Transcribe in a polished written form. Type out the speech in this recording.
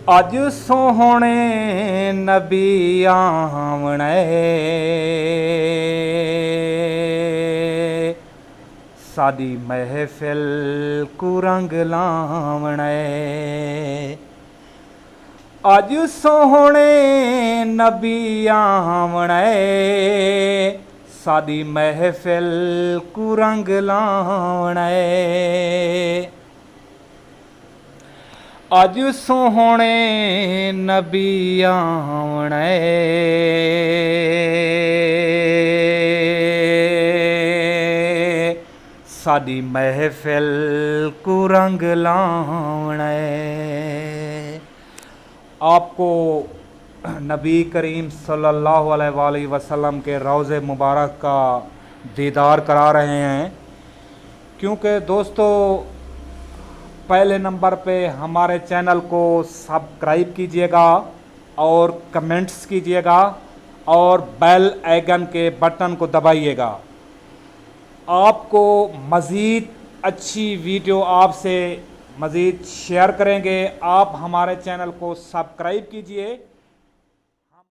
अज सोहणे नबी आवणे साडी महफिल को रंग लावणे। अज सोहणे नबी आवणे साडी महफिल को रंग लावणे। अज सोहणे नबी आवणे साडी महफिल को रंग लावणे। आपको नबी करीम सल्लल्लाहु अलैहि वसल्लम के रोज़े मुबारक का दीदार करा रहे हैं, क्योंकि दोस्तों पहले नंबर पे हमारे चैनल को सब्सक्राइब कीजिएगा और कमेंट्स कीजिएगा और बेल आइकन के बटन को दबाइएगा। आपको मज़ीद अच्छी वीडियो आपसे मज़ीद शेयर करेंगे। आप हमारे चैनल को सब्सक्राइब कीजिए